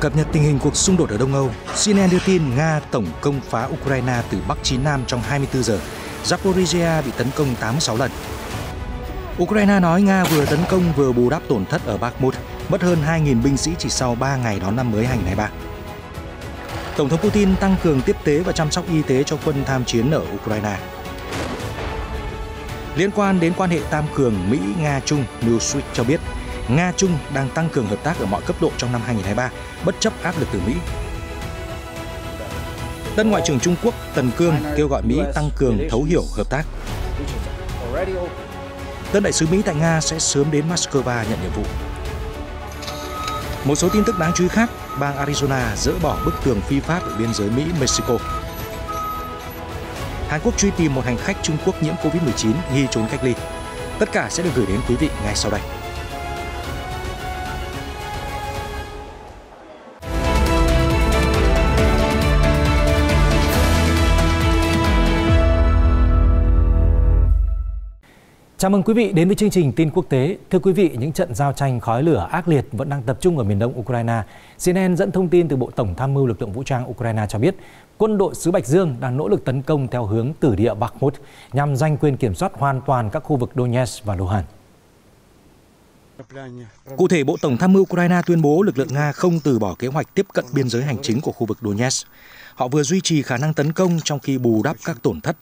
Cập nhật tình hình cuộc xung đột ở Đông Âu, CNN đưa tin Nga tổng công phá Ukraine từ Bắc chí Nam trong 24 giờ. Zaporizhia bị tấn công 86 lần. Ukraine nói Nga vừa tấn công vừa bù đắp tổn thất ở Bakhmut, mất hơn 2.000 binh sĩ chỉ sau 3 ngày đón năm mới 2023. Tổng thống Putin tăng cường tiếp tế và chăm sóc y tế cho quân tham chiến ở Ukraine. Liên quan đến quan hệ tam cường Mỹ-Nga-Trung, Newsweek cho biết Nga-Trung đang tăng cường hợp tác ở mọi cấp độ trong năm 2023, bất chấp áp lực từ Mỹ. Tân Ngoại trưởng Trung Quốc Tần Cương kêu gọi Mỹ tăng cường thấu hiểu hợp tác. Tân đại sứ Mỹ tại Nga sẽ sớm đến Moscow nhận nhiệm vụ. Một số tin tức đáng chú ý khác, bang Arizona dỡ bỏ bức tường phi pháp ở biên giới Mỹ-Mexico. Hàn Quốc truy tìm một hành khách Trung Quốc nhiễm Covid-19 nghi trốn cách ly. Tất cả sẽ được gửi đến quý vị ngay sau đây. Chào mừng quý vị đến với chương trình tin quốc tế. Thưa quý vị, những trận giao tranh khói lửa ác liệt vẫn đang tập trung ở miền đông Ukraine. CNN dẫn thông tin từ Bộ Tổng tham mưu lực lượng vũ trang Ukraine cho biết, quân đội xứ Bạch Dương đang nỗ lực tấn công theo hướng tử địa Bakhmut nhằm giành quyền kiểm soát hoàn toàn các khu vực Donetsk và Luhansk. Cụ thể, Bộ Tổng tham mưu Ukraine tuyên bố lực lượng Nga không từ bỏ kế hoạch tiếp cận biên giới hành chính của khu vực Donetsk. Họ vừa duy trì khả năng tấn công trong khi bù đắp các tổn thất.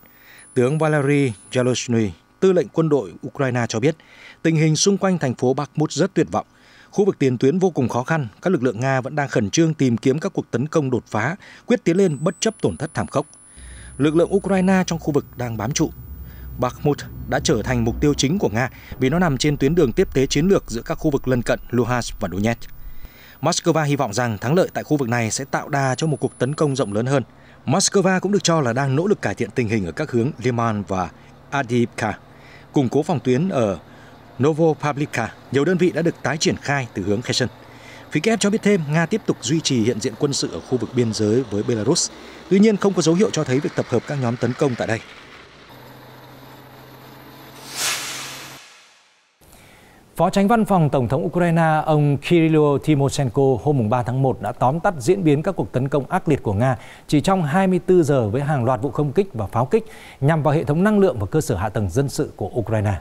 Tướng Valery Zaluzhny, tư lệnh quân đội Ukraine cho biết, tình hình xung quanh thành phố Bakhmut rất tuyệt vọng. Khu vực tiền tuyến vô cùng khó khăn, các lực lượng Nga vẫn đang khẩn trương tìm kiếm các cuộc tấn công đột phá, quyết tiến lên bất chấp tổn thất thảm khốc. Lực lượng Ukraine trong khu vực đang bám trụ. Bakhmut đã trở thành mục tiêu chính của Nga vì nó nằm trên tuyến đường tiếp tế chiến lược giữa các khu vực lân cận Luhansk và Donetsk. Moscow hy vọng rằng thắng lợi tại khu vực này sẽ tạo đà cho một cuộc tấn công rộng lớn hơn. Moscow cũng được cho là đang nỗ lực cải thiện tình hình ở các hướng Liman và Avdiivka. Củng cố phòng tuyến ở Novopavlivka, nhiều đơn vị đã được tái triển khai từ hướng Kherson. Phía Kiev cho biết thêm, Nga tiếp tục duy trì hiện diện quân sự ở khu vực biên giới với Belarus. Tuy nhiên, không có dấu hiệu cho thấy việc tập hợp các nhóm tấn công tại đây. Phó Chánh Văn phòng Tổng thống Ukraine, ông Kyrylo Tymoshenko hôm 3 tháng 1 đã tóm tắt diễn biến các cuộc tấn công ác liệt của Nga chỉ trong 24 giờ với hàng loạt vụ không kích và pháo kích nhằm vào hệ thống năng lượng và cơ sở hạ tầng dân sự của Ukraine.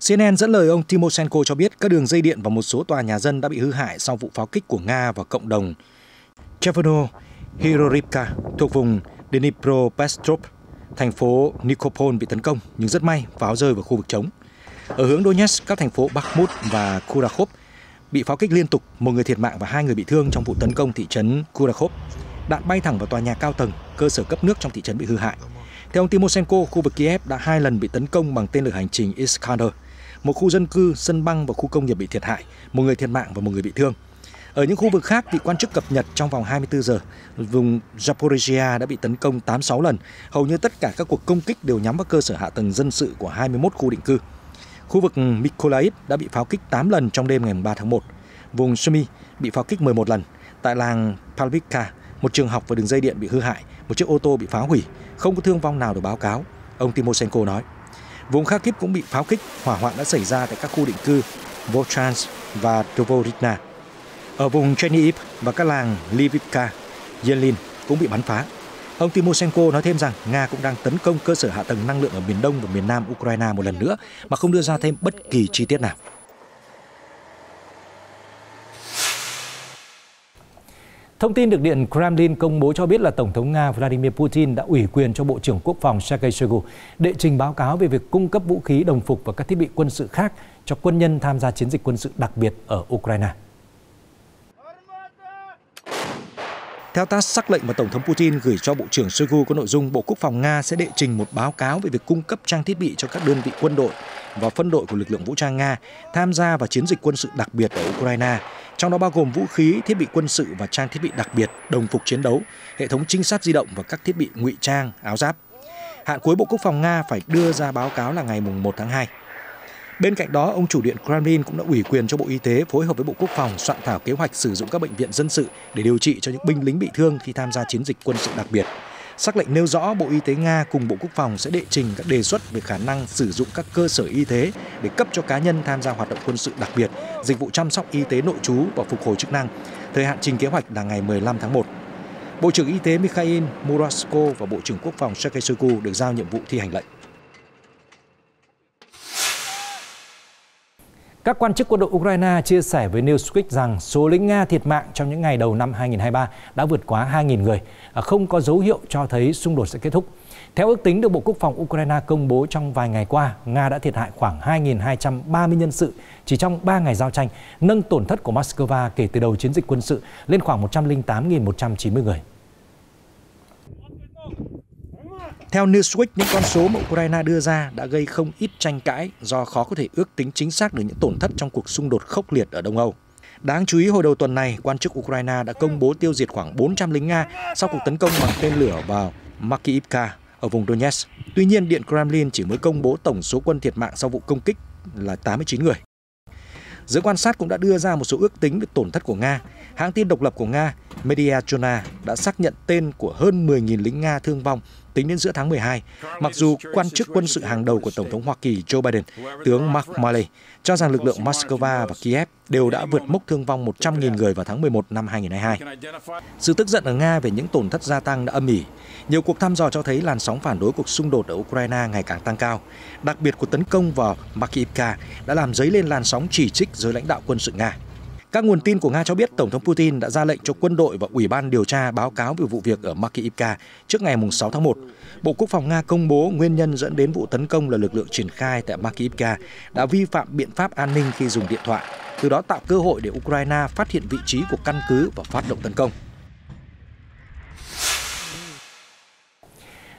CNN dẫn lời ông Tymoshenko cho biết các đường dây điện và một số tòa nhà dân đã bị hư hại sau vụ pháo kích của Nga vào cộng đồng Chervono-Hirorivka thuộc vùng Dnipropetrovsk. Thành phố Nikopol bị tấn công, nhưng rất may pháo rơi vào khu vực trống. Ở hướng Donetsk, các thành phố Bakhmut và Kurakhov bị pháo kích liên tục, một người thiệt mạng và 2 người bị thương trong vụ tấn công thị trấn Kurakhov. Đạn bay thẳng vào tòa nhà cao tầng, cơ sở cấp nước trong thị trấn bị hư hại. Theo ông Tymoshenko, khu vực Kiev đã 2 lần bị tấn công bằng tên lửa hành trình Iskander. Một khu dân cư, sân băng và khu công nghiệp bị thiệt hại, một người thiệt mạng và một người bị thương. Ở những khu vực khác, vị quan chức cập nhật trong vòng 24 giờ, vùng Zaporizhia đã bị tấn công 86 lần. Hầu như tất cả các cuộc công kích đều nhắm vào cơ sở hạ tầng dân sự của 21 khu định cư. Khu vực Mykolaiv đã bị pháo kích 8 lần trong đêm ngày 3 tháng 1. Vùng Sumy bị pháo kích 11 lần. Tại làng Pavlivka, một trường học và đường dây điện bị hư hại, một chiếc ô tô bị phá hủy, không có thương vong nào được báo cáo, ông Tymoshenko nói. Vùng Kharkiv cũng bị pháo kích, hỏa hoạn đã xảy ra tại các khu định cư Volchansk và Dvoritna. Ở vùng Chernihiv và các làng Lvivka, Yelin cũng bị bắn phá. Ông Tymoshenko nói thêm rằng Nga cũng đang tấn công cơ sở hạ tầng năng lượng ở miền đông và miền nam Ukraine một lần nữa mà không đưa ra thêm bất kỳ chi tiết nào. Thông tin được Điện Kremlin công bố cho biết là Tổng thống Nga Vladimir Putin đã ủy quyền cho Bộ trưởng Quốc phòng Sergei Shoigu đệ trình báo cáo về việc cung cấp vũ khí, đồng phục và các thiết bị quân sự khác cho quân nhân tham gia chiến dịch quân sự đặc biệt ở Ukraine. Theo TASS, sắc lệnh mà Tổng thống Putin gửi cho Bộ trưởng Shoigu có nội dung Bộ Quốc phòng Nga sẽ đệ trình một báo cáo về việc cung cấp trang thiết bị cho các đơn vị quân đội và phân đội của lực lượng vũ trang Nga tham gia vào chiến dịch quân sự đặc biệt ở Ukraine, trong đó bao gồm vũ khí, thiết bị quân sự và trang thiết bị đặc biệt, đồng phục chiến đấu, hệ thống trinh sát di động và các thiết bị ngụy trang, áo giáp. Hạn cuối Bộ Quốc phòng Nga phải đưa ra báo cáo là ngày 1 tháng 2. Bên cạnh đó, ông chủ Điện Kremlin cũng đã ủy quyền cho Bộ Y tế phối hợp với Bộ Quốc phòng soạn thảo kế hoạch sử dụng các bệnh viện dân sự để điều trị cho những binh lính bị thương khi tham gia chiến dịch quân sự đặc biệt. Sắc lệnh nêu rõ Bộ Y tế Nga cùng Bộ Quốc phòng sẽ đệ trình các đề xuất về khả năng sử dụng các cơ sở y tế để cấp cho cá nhân tham gia hoạt động quân sự đặc biệt, dịch vụ chăm sóc y tế nội trú và phục hồi chức năng. Thời hạn trình kế hoạch là ngày 15 tháng 1. Bộ trưởng Y tế Mikhail Murashko và Bộ trưởng Quốc phòng Sergei Shoigu được giao nhiệm vụ thi hành lệnh. Các quan chức quân đội Ukraine chia sẻ với Newsweek rằng số lính Nga thiệt mạng trong những ngày đầu năm 2023 đã vượt quá 2.000 người, không có dấu hiệu cho thấy xung đột sẽ kết thúc. Theo ước tính được Bộ Quốc phòng Ukraine công bố trong vài ngày qua, Nga đã thiệt hại khoảng 2.230 nhân sự chỉ trong 3 ngày giao tranh, nâng tổn thất của Moscow kể từ đầu chiến dịch quân sự lên khoảng 108.190 người. Theo Newsweek, những con số mà Ukraine đưa ra đã gây không ít tranh cãi do khó có thể ước tính chính xác được những tổn thất trong cuộc xung đột khốc liệt ở Đông Âu. Đáng chú ý, hồi đầu tuần này, quan chức Ukraine đã công bố tiêu diệt khoảng 400 lính Nga sau cuộc tấn công bằng tên lửa vào Makiivka ở vùng Donetsk. Tuy nhiên, Điện Kremlin chỉ mới công bố tổng số quân thiệt mạng sau vụ công kích là 89 người. Giới quan sát cũng đã đưa ra một số ước tính về tổn thất của Nga. Hãng tin độc lập của Nga, Mediachona, đã xác nhận tên của hơn 10.000 lính Nga thương vong tính đến giữa tháng 12, mặc dù quan chức quân sự hàng đầu của Tổng thống Hoa Kỳ Joe Biden, tướng Mark Milley, cho rằng lực lượng Moscow và Kiev đều đã vượt mốc thương vong 100.000 người vào tháng 11 năm 2022. Sự tức giận ở Nga về những tổn thất gia tăng đã âm ỉ. Nhiều cuộc thăm dò cho thấy làn sóng phản đối cuộc xung đột ở Ukraine ngày càng tăng cao. Đặc biệt, cuộc tấn công vào Makiivka đã làm dấy lên làn sóng chỉ trích giới lãnh đạo quân sự Nga. Các nguồn tin của Nga cho biết Tổng thống Putin đã ra lệnh cho quân đội và Ủy ban điều tra báo cáo về vụ việc ở Makiivka trước ngày 6 tháng 1. Bộ Quốc phòng Nga công bố nguyên nhân dẫn đến vụ tấn công là lực lượng triển khai tại Makiivka đã vi phạm biện pháp an ninh khi dùng điện thoại, từ đó tạo cơ hội để Ukraine phát hiện vị trí của căn cứ và phát động tấn công.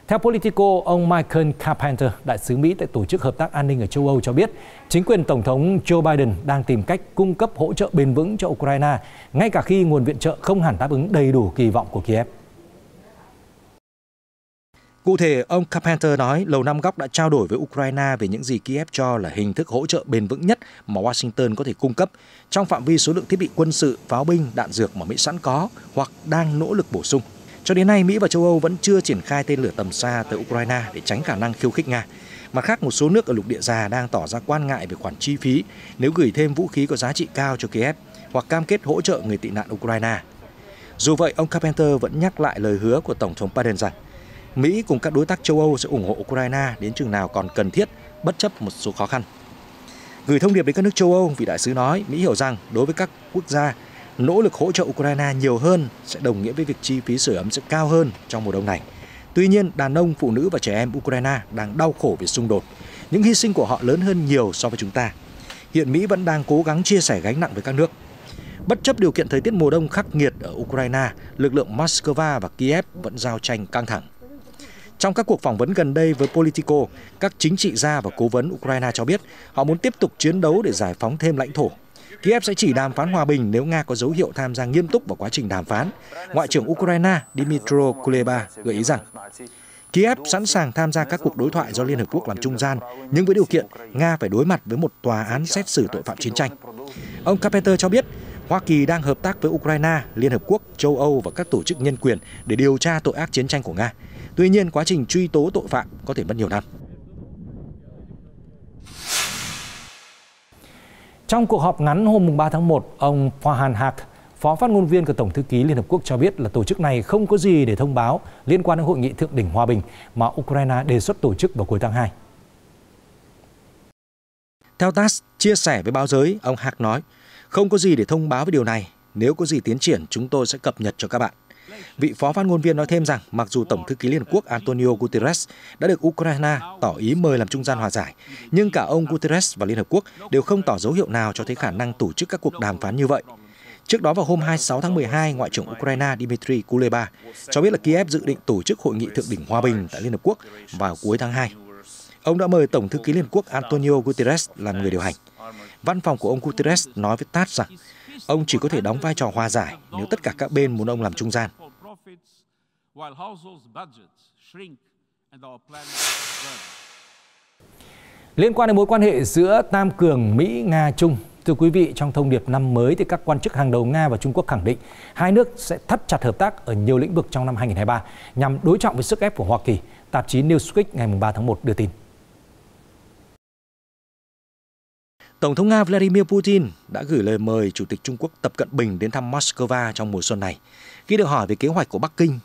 Theo Politico, ông Michael Carpenter, đại sứ Mỹ tại Tổ chức Hợp tác An ninh ở châu Âu cho biết, chính quyền Tổng thống Joe Biden đang tìm cách cung cấp hỗ trợ bền vững cho Ukraine, ngay cả khi nguồn viện trợ không hẳn đáp ứng đầy đủ kỳ vọng của Kiev. Cụ thể, ông Carpenter nói Lầu Năm Góc đã trao đổi với Ukraine về những gì Kiev cho là hình thức hỗ trợ bền vững nhất mà Washington có thể cung cấp trong phạm vi số lượng thiết bị quân sự, pháo binh, đạn dược mà Mỹ sẵn có hoặc đang nỗ lực bổ sung. Cho đến nay, Mỹ và châu Âu vẫn chưa triển khai tên lửa tầm xa tới Ukraine để tránh khả năng khiêu khích Nga. Mặt khác, một số nước ở lục địa già đang tỏ ra quan ngại về khoản chi phí nếu gửi thêm vũ khí có giá trị cao cho Kiev hoặc cam kết hỗ trợ người tị nạn Ukraine. Dù vậy, ông Carpenter vẫn nhắc lại lời hứa của Tổng thống Biden rằng Mỹ cùng các đối tác châu Âu sẽ ủng hộ Ukraine đến chừng nào còn cần thiết, bất chấp một số khó khăn. Gửi thông điệp đến các nước châu Âu, vị đại sứ nói Mỹ hiểu rằng đối với các quốc gia, nỗ lực hỗ trợ Ukraine nhiều hơn sẽ đồng nghĩa với việc chi phí sưởi ấm sẽ cao hơn trong mùa đông này. Tuy nhiên, đàn ông, phụ nữ và trẻ em Ukraine đang đau khổ vì xung đột. Những hy sinh của họ lớn hơn nhiều so với chúng ta. Hiện Mỹ vẫn đang cố gắng chia sẻ gánh nặng với các nước. Bất chấp điều kiện thời tiết mùa đông khắc nghiệt ở Ukraine, lực lượng Moscow và Kiev vẫn giao tranh căng thẳng. Trong các cuộc phỏng vấn gần đây với Politico, các chính trị gia và cố vấn Ukraine cho biết họ muốn tiếp tục chiến đấu để giải phóng thêm lãnh thổ. Kiev sẽ chỉ đàm phán hòa bình nếu Nga có dấu hiệu tham gia nghiêm túc vào quá trình đàm phán. Ngoại trưởng Ukraine Dmytro Kuleba gợi ý rằng Kiev sẵn sàng tham gia các cuộc đối thoại do Liên Hợp Quốc làm trung gian, nhưng với điều kiện Nga phải đối mặt với một tòa án xét xử tội phạm chiến tranh. Ông Carpenter cho biết Hoa Kỳ đang hợp tác với Ukraine, Liên Hợp Quốc, châu Âu và các tổ chức nhân quyền để điều tra tội ác chiến tranh của Nga. Tuy nhiên, quá trình truy tố tội phạm có thể mất nhiều năm. Trong cuộc họp ngắn hôm 3 tháng 1, ông Farhan Haq, Phó phát ngôn viên của Tổng thư ký Liên Hợp Quốc cho biết là tổ chức này không có gì để thông báo liên quan đến hội nghị thượng đỉnh hòa bình mà Ukraine đề xuất tổ chức vào cuối tháng 2. Theo TASS chia sẻ với báo giới, ông Haq nói, không có gì để thông báo về điều này. Nếu có gì tiến triển, chúng tôi sẽ cập nhật cho các bạn. Vị phó phát ngôn viên nói thêm rằng mặc dù Tổng thư ký Liên Hợp Quốc Antonio Guterres đã được Ukraine tỏ ý mời làm trung gian hòa giải, nhưng cả ông Guterres và Liên Hợp Quốc đều không tỏ dấu hiệu nào cho thấy khả năng tổ chức các cuộc đàm phán như vậy. Trước đó vào hôm 26 tháng 12, Ngoại trưởng Ukraine Dmytro Kuleba cho biết là Kiev dự định tổ chức hội nghị thượng đỉnh hòa bình tại Liên Hợp Quốc vào cuối tháng 2. Ông đã mời Tổng thư ký Liên Hợp Quốc Antonio Guterres làm người điều hành. Văn phòng của ông Guterres nói với TASS rằng ông chỉ có thể đóng vai trò hòa giải nếu tất cả các bên muốn ông làm trung gian. Liên quan đến mối quan hệ giữa tam cường Mỹ-Nga-Trung, Thưa quý vị, trong thông điệp năm mới thì các quan chức hàng đầu Nga và Trung Quốc khẳng định hai nước sẽ thắt chặt hợp tác ở nhiều lĩnh vực trong năm 2023 nhằm đối trọng với sức ép của Hoa Kỳ. Tạp chí Newsweek ngày 3 tháng 1 đưa tin. Tổng thống Nga Vladimir Putin đã gửi lời mời Chủ tịch Trung Quốc Tập Cận Bình đến thăm Moscow trong mùa xuân này. Khi được hỏi về kế hoạch của Bắc Kinh,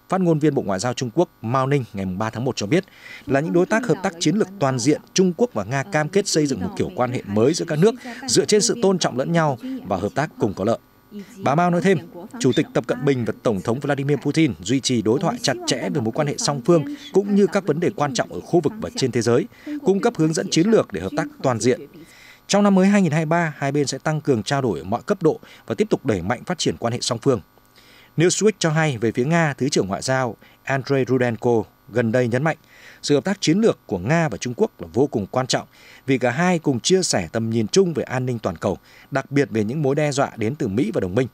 phát ngôn viên Bộ Ngoại giao Trung Quốc Mao Ninh ngày 3 tháng 1 cho biết là những đối tác hợp tác chiến lược toàn diện, Trung Quốc và Nga cam kết xây dựng một kiểu quan hệ mới giữa các nước dựa trên sự tôn trọng lẫn nhau và hợp tác cùng có lợi. Bà Mao nói thêm, Chủ tịch Tập Cận Bình và Tổng thống Vladimir Putin duy trì đối thoại chặt chẽ về mối quan hệ song phương cũng như các vấn đề quan trọng ở khu vực và trên thế giới, cung cấp hướng dẫn chiến lược để hợp tác toàn diện. Trong năm mới 2023, hai bên sẽ tăng cường trao đổi ở mọi cấp độ và tiếp tục đẩy mạnh phát triển quan hệ song phương. Newsweek cho hay về phía Nga, Thứ trưởng Ngoại giao Andrei Rudenko gần đây nhấn mạnh sự hợp tác chiến lược của Nga và Trung Quốc là vô cùng quan trọng vì cả hai cùng chia sẻ tầm nhìn chung về an ninh toàn cầu, đặc biệt về những mối đe dọa đến từ Mỹ và đồng minh.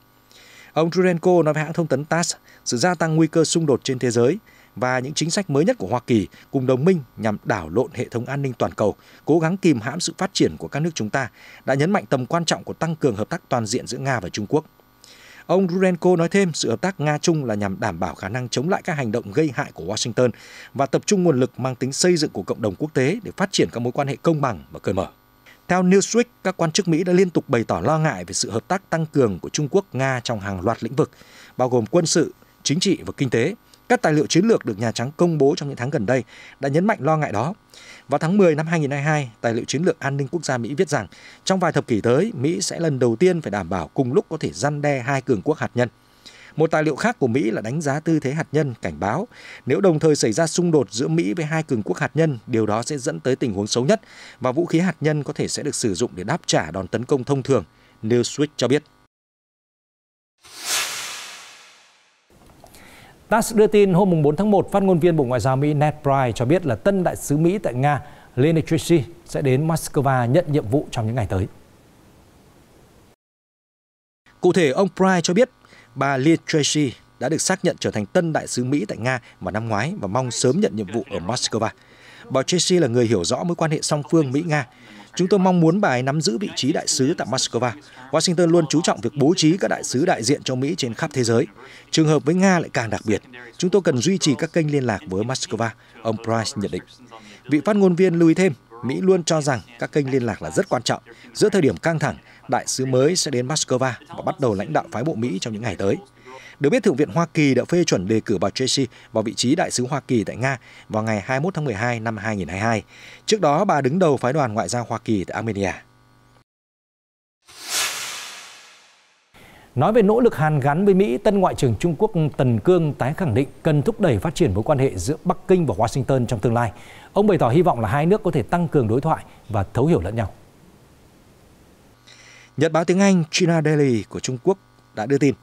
Ông Rudenko nói với hãng thông tấn TASS sự gia tăng nguy cơ xung đột trên thế giới và những chính sách mới nhất của Hoa Kỳ cùng đồng minh nhằm đảo lộn hệ thống an ninh toàn cầu, cố gắng kìm hãm sự phát triển của các nước chúng ta, đã nhấn mạnh tầm quan trọng của tăng cường hợp tác toàn diện giữa Nga và Trung Quốc. Ông Rudenko nói thêm sự hợp tác Nga-Trung là nhằm đảm bảo khả năng chống lại các hành động gây hại của Washington và tập trung nguồn lực mang tính xây dựng của cộng đồng quốc tế để phát triển các mối quan hệ công bằng và cởi mở. Theo Newsweek, các quan chức Mỹ đã liên tục bày tỏ lo ngại về sự hợp tác tăng cường của Trung Quốc-Nga trong hàng loạt lĩnh vực, bao gồm quân sự, chính trị và kinh tế. Các tài liệu chiến lược được Nhà Trắng công bố trong những tháng gần đây đã nhấn mạnh lo ngại đó. Vào tháng 10 năm 2022, tài liệu chiến lược an ninh quốc gia Mỹ viết rằng trong vài thập kỷ tới, Mỹ sẽ lần đầu tiên phải đảm bảo cùng lúc có thể răn đe hai cường quốc hạt nhân. Một tài liệu khác của Mỹ là đánh giá tư thế hạt nhân, cảnh báo nếu đồng thời xảy ra xung đột giữa Mỹ với hai cường quốc hạt nhân, điều đó sẽ dẫn tới tình huống xấu nhất và vũ khí hạt nhân có thể sẽ được sử dụng để đáp trả đòn tấn công thông thường, Newsweek cho biết. TASS đưa tin hôm 4 tháng 1, phát ngôn viên Bộ Ngoại giao Mỹ Ned Price cho biết là tân đại sứ Mỹ tại Nga Lynne Tracy sẽ đến Moscow nhận nhiệm vụ trong những ngày tới. Cụ thể, ông Price cho biết bà Lynne Tracy đã được xác nhận trở thành tân đại sứ Mỹ tại Nga vào năm ngoái và mong sớm nhận nhiệm vụ ở Moscow. Bà Tracy là người hiểu rõ mối quan hệ song phương Mỹ-Nga. Chúng tôi mong muốn bà ấy nắm giữ vị trí đại sứ tại Moscow. Washington luôn chú trọng việc bố trí các đại sứ đại diện cho Mỹ trên khắp thế giới. Trường hợp với Nga lại càng đặc biệt. Chúng tôi cần duy trì các kênh liên lạc với Moscow, ông Price nhận định. Vị phát ngôn viên lưu ý thêm, Mỹ luôn cho rằng các kênh liên lạc là rất quan trọng. Giữa thời điểm căng thẳng, đại sứ mới sẽ đến Moscow và bắt đầu lãnh đạo phái bộ Mỹ trong những ngày tới. Được biết, Thượng viện Hoa Kỳ đã phê chuẩn đề cử bà Tracy vào vị trí đại sứ Hoa Kỳ tại Nga vào ngày 21 tháng 12 năm 2022. Trước đó, bà đứng đầu phái đoàn ngoại giao Hoa Kỳ tại Armenia. Nói về nỗ lực hàn gắn với Mỹ, tân Ngoại trưởng Trung Quốc Tần Cương tái khẳng định cần thúc đẩy phát triển mối quan hệ giữa Bắc Kinh và Washington trong tương lai. Ông bày tỏ hy vọng là hai nước có thể tăng cường đối thoại và thấu hiểu lẫn nhau. Nhật báo tiếng Anh China Daily của Trung Quốc đã đưa tin,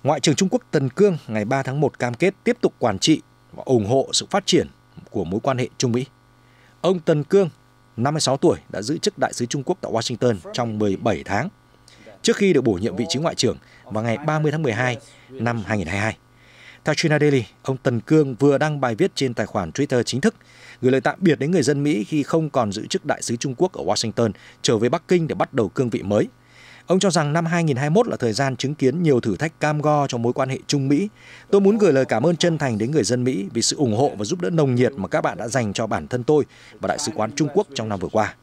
Ngoại trưởng Trung Quốc Tần Cương ngày 3 tháng 1 cam kết tiếp tục quản trị và ủng hộ sự phát triển của mối quan hệ Trung Mỹ. Ông Tần Cương, 56 tuổi, đã giữ chức đại sứ Trung Quốc tại Washington trong 17 tháng, trước khi được bổ nhiệm vị trí ngoại trưởng vào ngày 30 tháng 12 năm 2022. Theo China Daily, ông Tần Cương vừa đăng bài viết trên tài khoản Twitter chính thức, gửi lời tạm biệt đến người dân Mỹ khi không còn giữ chức đại sứ Trung Quốc ở Washington, trở về Bắc Kinh để bắt đầu cương vị mới. Ông cho rằng năm 2021 là thời gian chứng kiến nhiều thử thách cam go trong mối quan hệ Trung Mỹ. Tôi muốn gửi lời cảm ơn chân thành đến người dân Mỹ vì sự ủng hộ và giúp đỡ nồng nhiệt mà các bạn đã dành cho bản thân tôi và Đại sứ quán Trung Quốc trong năm vừa qua.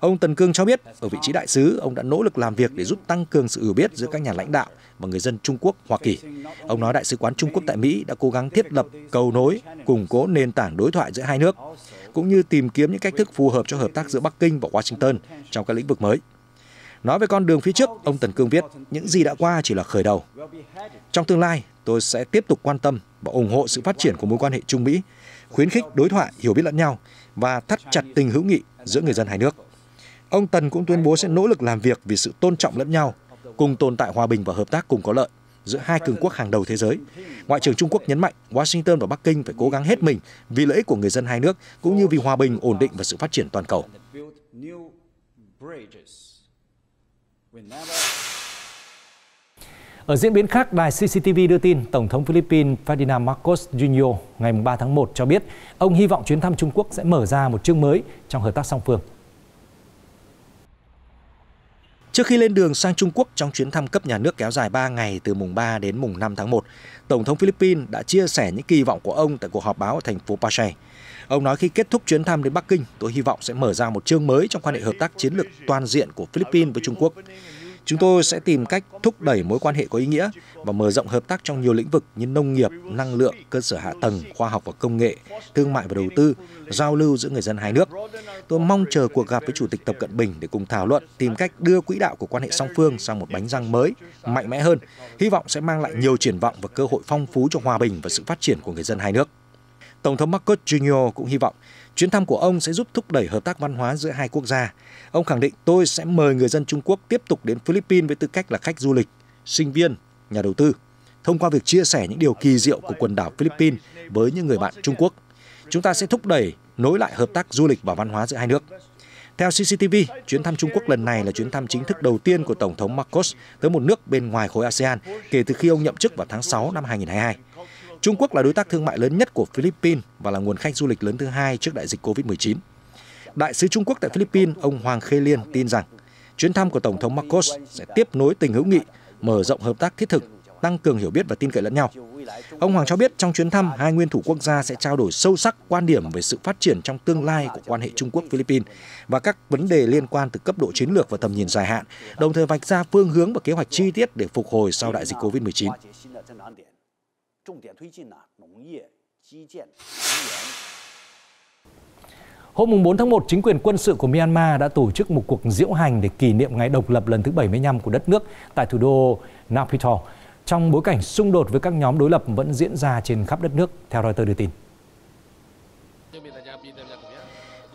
Ông Tần Cương cho biết, ở vị trí đại sứ, ông đã nỗ lực làm việc để giúp tăng cường sự hiểu biết giữa các nhà lãnh đạo và người dân Trung Quốc, Hoa Kỳ. Ông nói Đại sứ quán Trung Quốc tại Mỹ đã cố gắng thiết lập cầu nối, củng cố nền tảng đối thoại giữa hai nước, cũng như tìm kiếm những cách thức phù hợp cho hợp tác giữa Bắc Kinh và Washington trong các lĩnh vực mới. Nói về con đường phía trước, ông Tần Cương viết, những gì đã qua chỉ là khởi đầu. Trong tương lai, tôi sẽ tiếp tục quan tâm và ủng hộ sự phát triển của mối quan hệ Trung Mỹ, khuyến khích đối thoại, hiểu biết lẫn nhau và thắt chặt tình hữu nghị giữa người dân hai nước. Ông Tần cũng tuyên bố sẽ nỗ lực làm việc vì sự tôn trọng lẫn nhau, cùng tồn tại hòa bình và hợp tác cùng có lợi giữa hai cường quốc hàng đầu thế giới. Ngoại trưởng Trung Quốc nhấn mạnh Washington và Bắc Kinh phải cố gắng hết mình vì lợi ích của người dân hai nước, cũng như vì hòa bình, ổn định và sự phát triển toàn cầu. Ở diễn biến khác, đài CCTV đưa tin Tổng thống Philippines Ferdinand Marcos Jr. ngày 3 tháng 1 cho biết ông hy vọng chuyến thăm Trung Quốc sẽ mở ra một chương mới trong hợp tác song phương. Trước khi lên đường sang Trung Quốc trong chuyến thăm cấp nhà nước kéo dài 3 ngày từ mùng 3 đến mùng 5 tháng 1, Tổng thống Philippines đã chia sẻ những kỳ vọng của ông tại cuộc họp báo ở thành phố Pasay. Ông nói khi kết thúc chuyến thăm đến Bắc Kinh, tôi hy vọng sẽ mở ra một chương mới trong quan hệ hợp tác chiến lược toàn diện của Philippines với Trung Quốc. Chúng tôi sẽ tìm cách thúc đẩy mối quan hệ có ý nghĩa và mở rộng hợp tác trong nhiều lĩnh vực như nông nghiệp, năng lượng, cơ sở hạ tầng, khoa học và công nghệ, thương mại và đầu tư, giao lưu giữa người dân hai nước. Tôi mong chờ cuộc gặp với Chủ tịch Tập Cận Bình để cùng thảo luận, tìm cách đưa quỹ đạo của quan hệ song phương sang một bánh răng mới, mạnh mẽ hơn, hy vọng sẽ mang lại nhiều triển vọng và cơ hội phong phú cho hòa bình và sự phát triển của người dân hai nước. Tổng thống Marcos Jr. cũng hy vọng chuyến thăm của ông sẽ giúp thúc đẩy hợp tác văn hóa giữa hai quốc gia. Ông khẳng định tôi sẽ mời người dân Trung Quốc tiếp tục đến Philippines với tư cách là khách du lịch, sinh viên, nhà đầu tư, thông qua việc chia sẻ những điều kỳ diệu của quần đảo Philippines với những người bạn Trung Quốc. Chúng ta sẽ thúc đẩy nối lại hợp tác du lịch và văn hóa giữa hai nước. Theo CCTV, chuyến thăm Trung Quốc lần này là chuyến thăm chính thức đầu tiên của Tổng thống Marcos tới một nước bên ngoài khối ASEAN kể từ khi ông nhậm chức vào tháng 6 năm 2022. Trung Quốc là đối tác thương mại lớn nhất của Philippines và là nguồn khách du lịch lớn thứ hai trước đại dịch Covid-19. Đại sứ Trung Quốc tại Philippines, ông Hoàng Khê Liên tin rằng chuyến thăm của Tổng thống Marcos sẽ tiếp nối tình hữu nghị, mở rộng hợp tác thiết thực, tăng cường hiểu biết và tin cậy lẫn nhau. Ông Hoàng cho biết trong chuyến thăm, hai nguyên thủ quốc gia sẽ trao đổi sâu sắc quan điểm về sự phát triển trong tương lai của quan hệ Trung Quốc-Philippines và các vấn đề liên quan từ cấp độ chiến lược và tầm nhìn dài hạn, đồng thời vạch ra phương hướng và kế hoạch chi tiết để phục hồi sau đại dịch Covid-19. Hôm 4 tháng 1, chính quyền quân sự của Myanmar đã tổ chức một cuộc diễu hành để kỷ niệm ngày độc lập lần thứ 75 của đất nước tại thủ đô Naypyidaw, trong bối cảnh xung đột với các nhóm đối lập vẫn diễn ra trên khắp đất nước, theo Reuters đưa tin.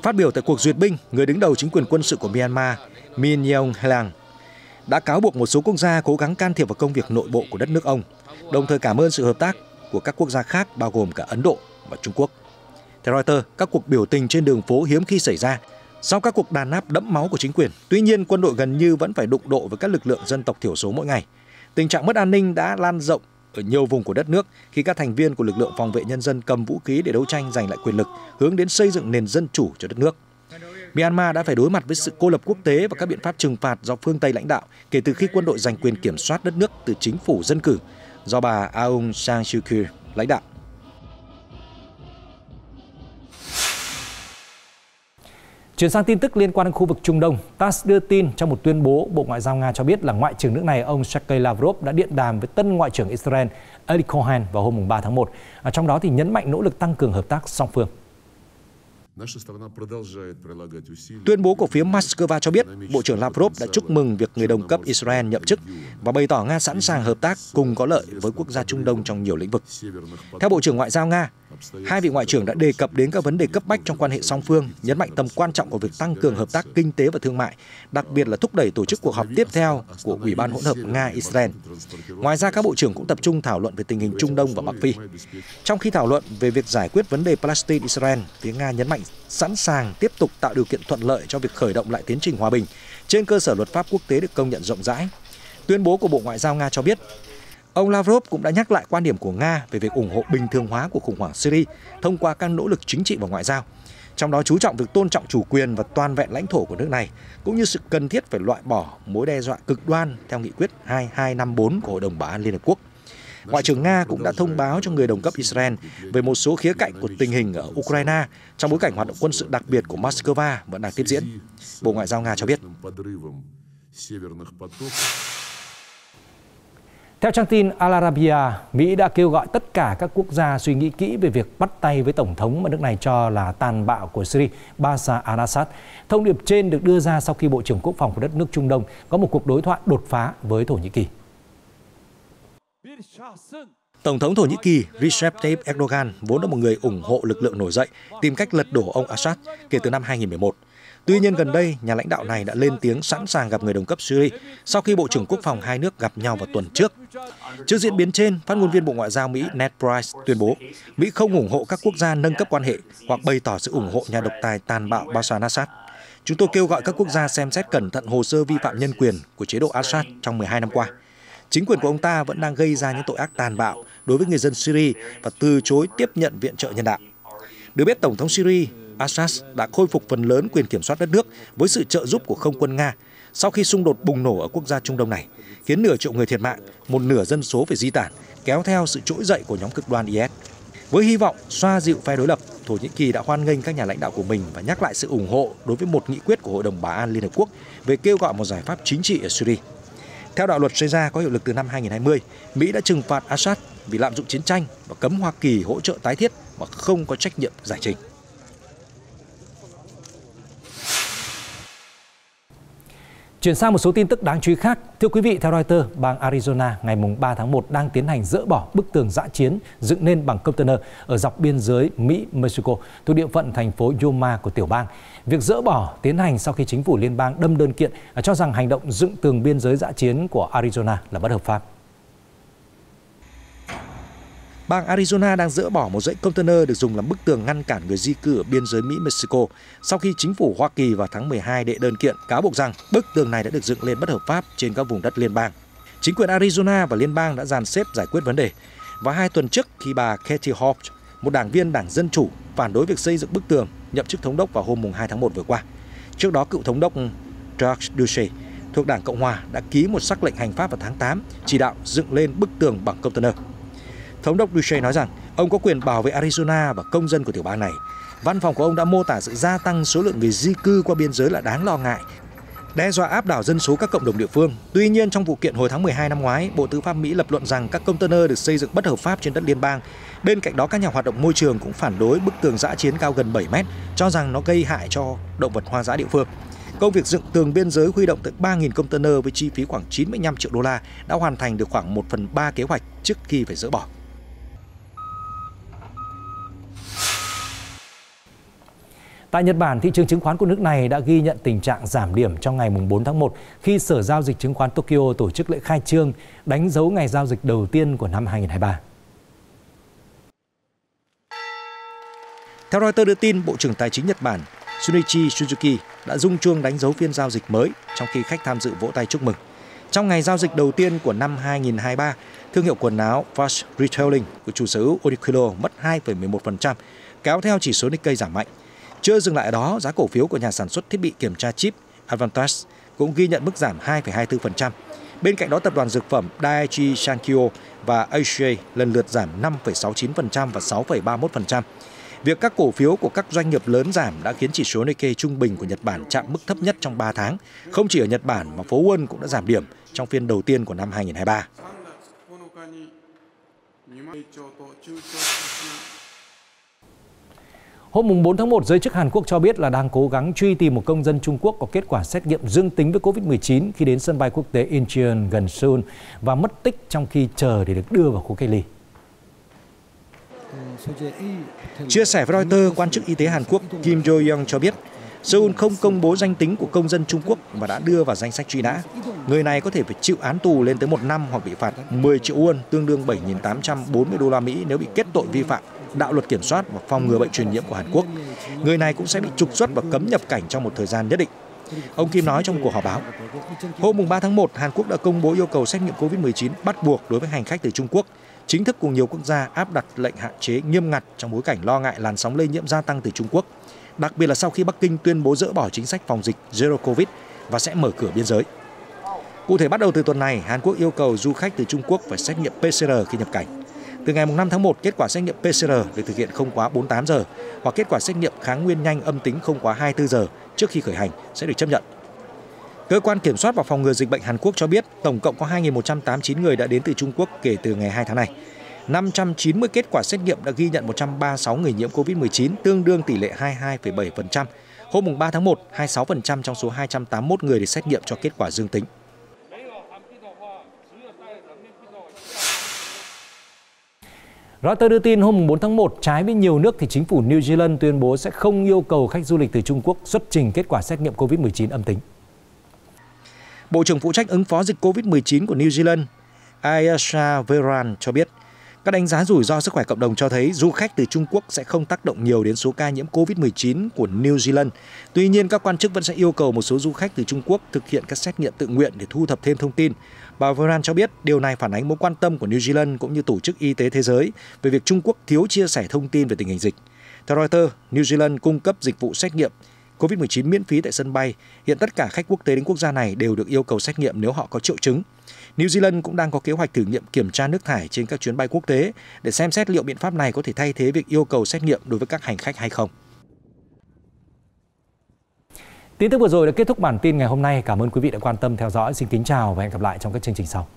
Phát biểu tại cuộc duyệt binh, người đứng đầu chính quyền quân sự của Myanmar, Min Aung Hlaing, đã cáo buộc một số quốc gia cố gắng can thiệp vào công việc nội bộ của đất nước ông, đồng thời cảm ơn sự hợp tác của các quốc gia khác bao gồm cả Ấn Độ và Trung Quốc. Theo Reuters, các cuộc biểu tình trên đường phố hiếm khi xảy ra sau các cuộc đàn áp đẫm máu của chính quyền. Tuy nhiên, quân đội gần như vẫn phải đụng độ với các lực lượng dân tộc thiểu số mỗi ngày. Tình trạng mất an ninh đã lan rộng ở nhiều vùng của đất nước khi các thành viên của lực lượng phòng vệ nhân dân cầm vũ khí để đấu tranh giành lại quyền lực, hướng đến xây dựng nền dân chủ cho đất nước. Myanmar đã phải đối mặt với sự cô lập quốc tế và các biện pháp trừng phạt do phương Tây lãnh đạo kể từ khi quân đội giành quyền kiểm soát đất nước từ chính phủ dân cử do bà Aung San Suu Kyi lãnh đạo. Chuyển sang tin tức liên quan đến khu vực Trung Đông, TASS đưa tin trong một tuyên bố, Bộ Ngoại giao Nga cho biết là Ngoại trưởng nước này ông Sergei Lavrov đã điện đàm với tân Ngoại trưởng Israel Eli Cohen vào hôm 3 tháng 1. Trong đó thì nhấn mạnh nỗ lực tăng cường hợp tác song phương. Tuyên bố của phía Moscow cho biết Bộ trưởng Lavrov đã chúc mừng việc người đồng cấp Israel nhậm chức và bày tỏ Nga sẵn sàng hợp tác cùng có lợi với quốc gia Trung Đông trong nhiều lĩnh vực. Theo Bộ trưởng Ngoại giao Nga, hai vị ngoại trưởng đã đề cập đến các vấn đề cấp bách trong quan hệ song phương, nhấn mạnh tầm quan trọng của việc tăng cường hợp tác kinh tế và thương mại, đặc biệt là thúc đẩy tổ chức cuộc họp tiếp theo của Ủy ban hỗn hợp Nga-Israel. Ngoài ra, các bộ trưởng cũng tập trung thảo luận về tình hình Trung Đông và Bắc Phi. Trong khi thảo luận về việc giải quyết vấn đề Palestine-Israel, phía Nga nhấn mạnh sẵn sàng tiếp tục tạo điều kiện thuận lợi cho việc khởi động lại tiến trình hòa bình trên cơ sở luật pháp quốc tế được công nhận rộng rãi. Tuyên bố của Bộ Ngoại giao Nga cho biết, ông Lavrov cũng đã nhắc lại quan điểm của Nga về việc ủng hộ bình thường hóa của khủng hoảng Syria thông qua các nỗ lực chính trị và ngoại giao, trong đó chú trọng việc tôn trọng chủ quyền và toàn vẹn lãnh thổ của nước này, cũng như sự cần thiết phải loại bỏ mối đe dọa cực đoan theo nghị quyết 2254 của Hội đồng Bảo an Liên Hợp Quốc. Ngoại trưởng Nga cũng đã thông báo cho người đồng cấp Israel về một số khía cạnh của tình hình ở Ukraine trong bối cảnh hoạt động quân sự đặc biệt của Moscow vẫn đang tiếp diễn. Bộ Ngoại giao Nga cho biết. Theo trang tin Al Arabiya, Mỹ đã kêu gọi tất cả các quốc gia suy nghĩ kỹ về việc bắt tay với Tổng thống mà nước này cho là tàn bạo của Syria, Bashar al-Assad. Thông điệp trên được đưa ra sau khi Bộ trưởng Quốc phòng của đất nước Trung Đông có một cuộc đối thoại đột phá với Thổ Nhĩ Kỳ. Tổng thống Thổ Nhĩ Kỳ Recep Tayyip Erdogan vốn là một người ủng hộ lực lượng nổi dậy, tìm cách lật đổ ông Assad kể từ năm 2011. Tuy nhiên gần đây, nhà lãnh đạo này đã lên tiếng sẵn sàng gặp người đồng cấp Syria sau khi Bộ trưởng Quốc phòng hai nước gặp nhau vào tuần trước. Trước diễn biến trên, phát ngôn viên Bộ Ngoại giao Mỹ Ned Price tuyên bố Mỹ không ủng hộ các quốc gia nâng cấp quan hệ hoặc bày tỏ sự ủng hộ nhà độc tài tàn bạo Bashar al-Assad. Chúng tôi kêu gọi các quốc gia xem xét cẩn thận hồ sơ vi phạm nhân quyền của chế độ Assad trong 12 năm qua. Chính quyền của ông ta vẫn đang gây ra những tội ác tàn bạo đối với người dân Syria và từ chối tiếp nhận viện trợ nhân đạo. Được biết, Tổng thống Syria Assad đã khôi phục phần lớn quyền kiểm soát đất nước với sự trợ giúp của không quân Nga. sau khi xung đột bùng nổ ở quốc gia Trung Đông này, khiến nửa triệu người thiệt mạng, một nửa dân số phải di tản, kéo theo sự trỗi dậy của nhóm cực đoan IS. Với hy vọng xoa dịu phe đối lập, Thổ Nhĩ Kỳ đã hoan nghênh các nhà lãnh đạo của mình và nhắc lại sự ủng hộ đối với một nghị quyết của Hội đồng Bảo an Liên Hợp Quốc về kêu gọi một giải pháp chính trị ở Syria. Theo đạo luật Sharia có hiệu lực từ năm 2020, Mỹ đã trừng phạt Assad vì lạm dụng chiến tranh và cấm Hoa Kỳ hỗ trợ tái thiết mà không có trách nhiệm giải trình. Chuyển sang một số tin tức đáng chú ý khác. Thưa quý vị, theo Reuters, bang Arizona ngày 3 tháng 1 đang tiến hành dỡ bỏ bức tường dã chiến dựng nên bằng container ở dọc biên giới Mỹ-Mexico thuộc địa phận thành phố Yuma của tiểu bang. Việc dỡ bỏ tiến hành sau khi chính phủ liên bang đâm đơn kiện cho rằng hành động dựng tường biên giới dã chiến của Arizona là bất hợp pháp. Bang Arizona đang dỡ bỏ một dãy container được dùng làm bức tường ngăn cản người di cư ở biên giới Mỹ-Mexico sau khi chính phủ Hoa Kỳ vào tháng 12 đệ đơn kiện cáo buộc rằng bức tường này đã được dựng lên bất hợp pháp trên các vùng đất liên bang. Chính quyền Arizona và liên bang đã dàn xếp giải quyết vấn đề. Và 2 tuần trước, khi bà Katie Hobbs, một đảng viên Đảng Dân Chủ, phản đối việc xây dựng bức tường, nhậm chức thống đốc vào hôm 2 tháng 1 vừa qua. Trước đó, cựu thống đốc George Ducey thuộc Đảng Cộng Hòa đã ký một sắc lệnh hành pháp vào tháng 8 chỉ đạo dựng lên bức tường bằng container. Thống đốc Ducey nói rằng ông có quyền bảo vệ Arizona và công dân của tiểu bang này. Văn phòng của ông đã mô tả sự gia tăng số lượng người di cư qua biên giới là đáng lo ngại, đe dọa áp đảo dân số các cộng đồng địa phương. Tuy nhiên, trong vụ kiện hồi tháng 12 năm ngoái, Bộ Tư pháp Mỹ lập luận rằng các container được xây dựng bất hợp pháp trên đất liên bang. Bên cạnh đó, các nhà hoạt động môi trường cũng phản đối bức tường dã chiến cao gần 7 mét, cho rằng nó gây hại cho động vật hoang dã địa phương. Công việc dựng tường biên giới huy động tới 3.000 container với chi phí khoảng 95 triệu đô la đã hoàn thành được khoảng 1/3 kế hoạch trước khi phải dỡ bỏ. Tại Nhật Bản, thị trường chứng khoán của nước này đã ghi nhận tình trạng giảm điểm trong ngày 4 tháng 1 khi Sở Giao dịch Chứng khoán Tokyo tổ chức lễ khai trương, đánh dấu ngày giao dịch đầu tiên của năm 2023. Theo Reuters đưa tin, Bộ trưởng Tài chính Nhật Bản Shunichi Suzuki đã rung chuông đánh dấu phiên giao dịch mới trong khi khách tham dự vỗ tay chúc mừng. Trong ngày giao dịch đầu tiên của năm 2023, thương hiệu quần áo Fast Retailing của chủ sở hữu Uniqlo mất 2,11%, kéo theo chỉ số Nikkei giảm mạnh. Chưa dừng lại ở đó, giá cổ phiếu của nhà sản xuất thiết bị kiểm tra chip Advantage cũng ghi nhận mức giảm 2,24%. Bên cạnh đó, tập đoàn dược phẩm Daiichi Sankyo và Asia lần lượt giảm 5,69% và 6,31%. Việc các cổ phiếu của các doanh nghiệp lớn giảm đã khiến chỉ số Nikkei trung bình của Nhật Bản chạm mức thấp nhất trong 3 tháng. Không chỉ ở Nhật Bản mà phố Wall cũng đã giảm điểm trong phiên đầu tiên của năm 2023. Hôm 4 tháng 1, giới chức Hàn Quốc cho biết là đang cố gắng truy tìm một công dân Trung Quốc có kết quả xét nghiệm dương tính với Covid-19 khi đến sân bay quốc tế Incheon gần Seoul và mất tích trong khi chờ để được đưa vào khu cách ly. Chia sẻ với Reuters, quan chức y tế Hàn Quốc Kim Jo-young cho biết Seoul không công bố danh tính của công dân Trung Quốc và đã đưa vào danh sách truy nã. Người này có thể phải chịu án tù lên tới 1 năm hoặc bị phạt 10 triệu won, tương đương 7.840 đô la Mỹ nếu bị kết tội vi phạm đạo luật kiểm soát và phòng ngừa bệnh truyền nhiễm của Hàn Quốc. Người này cũng sẽ bị trục xuất và cấm nhập cảnh trong một thời gian nhất định. Ông Kim nói trong cuộc họp báo. Hôm 3 tháng 1, Hàn Quốc đã công bố yêu cầu xét nghiệm Covid-19 bắt buộc đối với hành khách từ Trung Quốc, chính thức cùng nhiều quốc gia áp đặt lệnh hạn chế nghiêm ngặt trong bối cảnh lo ngại làn sóng lây nhiễm gia tăng từ Trung Quốc, đặc biệt là sau khi Bắc Kinh tuyên bố dỡ bỏ chính sách phòng dịch Zero Covid và sẽ mở cửa biên giới. Cụ thể, bắt đầu từ tuần này, Hàn Quốc yêu cầu du khách từ Trung Quốc phải xét nghiệm PCR khi nhập cảnh. Từ ngày 5 tháng 1, kết quả xét nghiệm PCR được thực hiện không quá 48 giờ hoặc kết quả xét nghiệm kháng nguyên nhanh âm tính không quá 24 giờ trước khi khởi hành sẽ được chấp nhận. Cơ quan Kiểm soát và Phòng ngừa Dịch bệnh Hàn Quốc cho biết tổng cộng có 2.189 người đã đến từ Trung Quốc kể từ ngày 2 tháng này. 590 kết quả xét nghiệm đã ghi nhận 136 người nhiễm Covid-19, tương đương tỷ lệ 22,7%. Hôm 3 tháng 1, 26% trong số 281 người được xét nghiệm cho kết quả dương tính. Reuters đưa tin hôm 4 tháng 1, trái với nhiều nước thì chính phủ New Zealand tuyên bố sẽ không yêu cầu khách du lịch từ Trung Quốc xuất trình kết quả xét nghiệm Covid-19 âm tính. Bộ trưởng phụ trách ứng phó dịch Covid-19 của New Zealand, Ayesha Veran cho biết, các đánh giá rủi ro sức khỏe cộng đồng cho thấy du khách từ Trung Quốc sẽ không tác động nhiều đến số ca nhiễm Covid-19 của New Zealand. Tuy nhiên, các quan chức vẫn sẽ yêu cầu một số du khách từ Trung Quốc thực hiện các xét nghiệm tự nguyện để thu thập thêm thông tin. Bà Veran cho biết điều này phản ánh mối quan tâm của New Zealand cũng như Tổ chức Y tế Thế giới về việc Trung Quốc thiếu chia sẻ thông tin về tình hình dịch. Theo Reuters, New Zealand cung cấp dịch vụ xét nghiệm COVID-19 miễn phí tại sân bay. Hiện tất cả khách quốc tế đến quốc gia này đều được yêu cầu xét nghiệm nếu họ có triệu chứng. New Zealand cũng đang có kế hoạch thử nghiệm kiểm tra nước thải trên các chuyến bay quốc tế để xem xét liệu biện pháp này có thể thay thế việc yêu cầu xét nghiệm đối với các hành khách hay không. Tin tức vừa rồi đã kết thúc bản tin ngày hôm nay. Cảm ơn quý vị đã quan tâm theo dõi. Xin kính chào và hẹn gặp lại trong các chương trình sau.